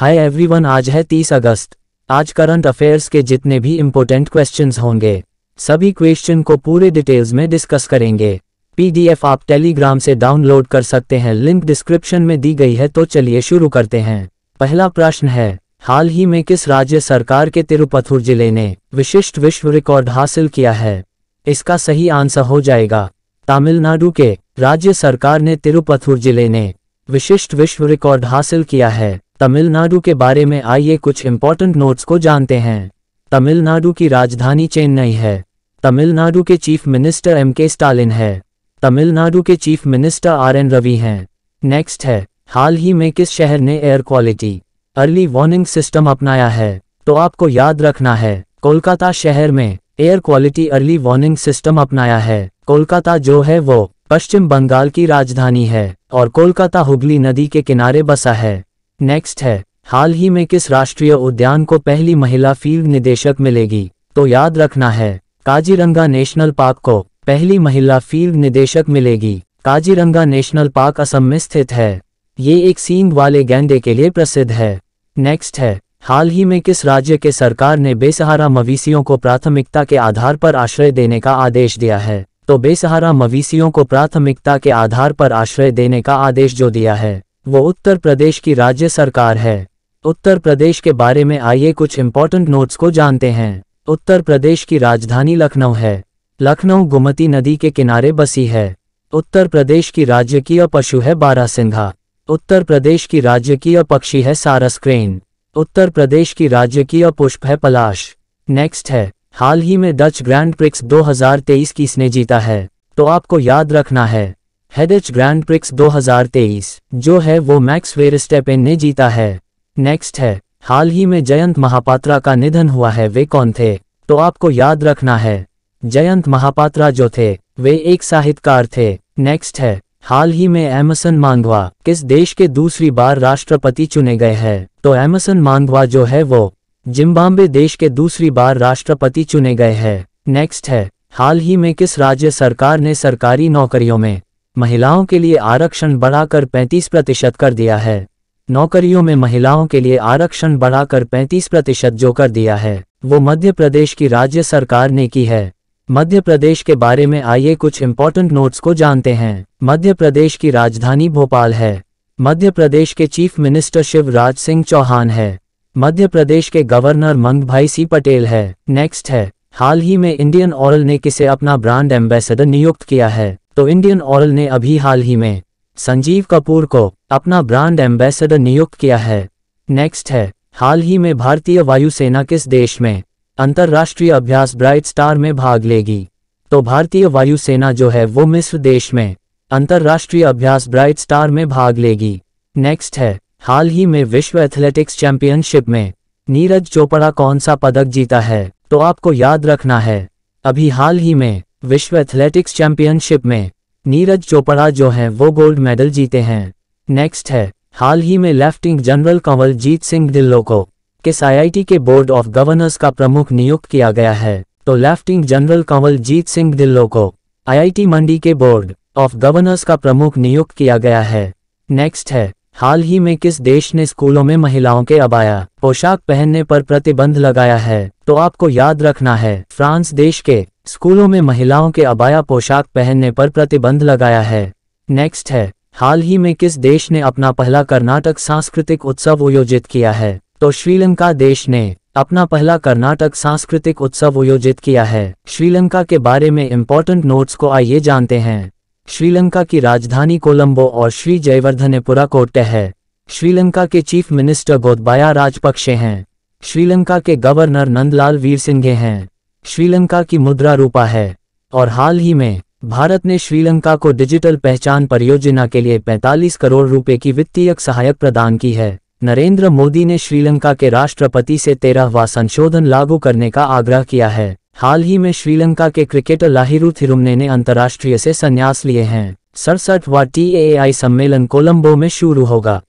Hi everyone, आज है 30 अगस्त। आज करंट अफेयर्स के जितने भी इम्पोर्टेंट क्वेश्चंस होंगे सभी क्वेश्चन को पूरे डिटेल्स में डिस्कस करेंगे। पीडीएफ आप टेलीग्राम से डाउनलोड कर सकते हैं, लिंक डिस्क्रिप्शन में दी गई है। तो चलिए शुरू करते हैं। पहला प्रश्न है, हाल ही में किस राज्य सरकार के तिरुपथुर जिले ने विशिष्ट विश्व रिकॉर्ड हासिल किया है? इसका सही आंसर हो जाएगा तमिलनाडु के राज्य सरकार ने तिरुपथुर जिले ने विशिष्ट विश्व रिकॉर्ड हासिल किया है। तमिलनाडु के बारे में आइए कुछ इंपॉर्टेंट नोट्स को जानते हैं। तमिलनाडु की राजधानी चेन्नई है। तमिलनाडु के चीफ मिनिस्टर एम.के. स्टालिन है। तमिलनाडु के चीफ मिनिस्टर आर.एन. रवि हैं। नेक्स्ट है, हाल ही में किस शहर ने air quality early warning system अपनाया है? तो आपको याद रखना है, कोलकाता शहर में air quality early warning system अपनाया है। कोलकाता जो है वो पश्चिम बंगाल की राजधानी है और कोलकाता हुगली नदी के किनारे बसा है। नेक्स्ट है, हाल ही में किस राष्ट्रीय उद्यान को पहली महिला फील्ड निदेशक मिलेगी? तो याद रखना है, काजीरंगा नेशनल पार्क को पहली महिला फील्ड निदेशक मिलेगी। काजीरंगा नेशनल पार्क असम में स्थित है। ये एक सींग वाले गैंडे के लिए प्रसिद्ध है। नेक्स्ट है, हाल ही में किस राज्य के सरकार ने बेसहारा मवेशियों को प्राथमिकता के आधार पर आश्रय देने का आदेश दिया है? तो बेसहारा मवेशियों को प्राथमिकता के आधार पर आश्रय देने का आदेश जो दिया है वो उत्तर प्रदेश की राज्य सरकार है। उत्तर प्रदेश के बारे में आइए कुछ इंपॉर्टेंट नोट्स को जानते हैं। उत्तर प्रदेश की राजधानी लखनऊ है। लखनऊ गोमती नदी के किनारे बसी है। उत्तर प्रदेश की राजकीय पशु है बारहसिंघा। उत्तर प्रदेश की राजकीय पक्षी है सारस क्रेन। उत्तर प्रदेश की राजकीय पुष्प है पलाश। नेक्स्ट है, हाल ही में डच ग्रैंड प्रिक्स 2023 किसने जीता है? तो आपको याद रखना है, डच ग्रैंड प्रिक्स 2023 जो है वो मैक्स वेरस्टेपेन ने जीता है। नेक्स्ट है, हाल ही में जयंत महापात्रा का निधन हुआ है, वे कौन थे? तो आपको याद रखना है, जयंत महापात्रा जो थे वे एक साहित्यकार थे। नेक्स्ट है, हाल ही में एमर्सन मांगवा किस देश के दूसरी बार राष्ट्रपति चुने गए हैं? तो एमर्सन मांगवा जो है वो जिम्बाब्वे देश के दूसरी बार राष्ट्रपति चुने गए हैं। नेक्स्ट है, हाल ही में किस राज्य सरकार ने सरकारी नौकरियों में महिलाओं के लिए आरक्षण बढ़ाकर 35% कर दिया है? नौकरियों में महिलाओं के लिए आरक्षण बढ़ाकर 35% जो कर दिया है वो मध्य प्रदेश की राज्य सरकार ने की है। मध्य प्रदेश के बारे में आइए कुछ इंपॉर्टेंट नोट्स को जानते हैं। मध्य प्रदेश की राजधानी भोपाल है। मध्य प्रदेश के चीफ मिनिस्टर शिवराज सिंह चौहान है। मध्य प्रदेश के गवर्नर मंगभाई सी पटेल है। नेक्स्ट है, हाल ही में इंडियन ऑयल ने किसे अपना ब्रांड एम्बेसडर नियुक्त किया है? तो इंडियन ऑयल ने अभी हाल ही में संजीव कपूर को अपना ब्रांड एम्बेसडर नियुक्त किया है। नेक्स्ट है, हाल ही में भारतीय वायुसेना किस देश में अंतर्राष्ट्रीय अभ्यास ब्राइट स्टार में भाग लेगी? तो भारतीय वायुसेना जो है वो मिस्र देश में अंतर्राष्ट्रीय अभ्यास ब्राइट स्टार में भाग लेगी। नेक्स्ट है, हाल ही में विश्व एथलेटिक्स चैंपियनशिप में नीरज चोपड़ा कौन सा पदक जीता है? तो आपको याद रखना है, अभी हाल ही में विश्व एथलेटिक्स चैंपियनशिप में नीरज चोपड़ा जो हैं वो गोल्ड मेडल जीते हैं। नेक्स्ट है, हाल ही में लेफ्टिनेंट जनरल कंवलजीत सिंह ढिल्लों को किस आईआईटी के बोर्ड ऑफ गवर्नर्स का प्रमुख नियुक्त किया गया है? तो लेफ्टिनेंट जनरल कंवलजीत सिंह ढिल्लों को आईआईटी मंडी के बोर्ड ऑफ गवर्नर्स का प्रमुख नियुक्त किया गया है। नेक्स्ट है, हाल ही में किस देश ने स्कूलों में महिलाओं के अबाया पोशाक पहनने पर प्रतिबंध लगाया है? तो आपको याद रखना है, फ्रांस देश के स्कूलों में महिलाओं के अबाया पोशाक पहनने पर प्रतिबंध लगाया है। नेक्स्ट है, हाल ही में किस देश ने अपना पहला कर्नाटक सांस्कृतिक उत्सव आयोजित किया है? तो श्रीलंका देश ने अपना पहला कर्नाटक सांस्कृतिक उत्सव आयोजित किया है। श्रीलंका के बारे में इंपॉर्टेंट नोट्स को आइए जानते हैं। श्रीलंका की राजधानी कोलंबो और श्री जयवर्धनेपुरा कोट्टे है। श्रीलंका के चीफ मिनिस्टर गोतबाया राजपक्षे हैं। श्रीलंका के गवर्नर नंदलाल वीरसिंघे हैं। श्रीलंका की मुद्रा रूपा है। और हाल ही में भारत ने श्रीलंका को डिजिटल पहचान परियोजना के लिए 45 करोड़ रुपए की वित्तीय सहायता प्रदान की है। नरेंद्र मोदी ने श्रीलंका के राष्ट्रपति से 13वां संशोधन लागू करने का आग्रह किया है। हाल ही में श्रीलंका के क्रिकेटर लाहिरू थिरुमने ने अंतर्राष्ट्रीय से संन्यास लिए हैं। 67वां TAI सम्मेलन कोलंबो में शुरू होगा।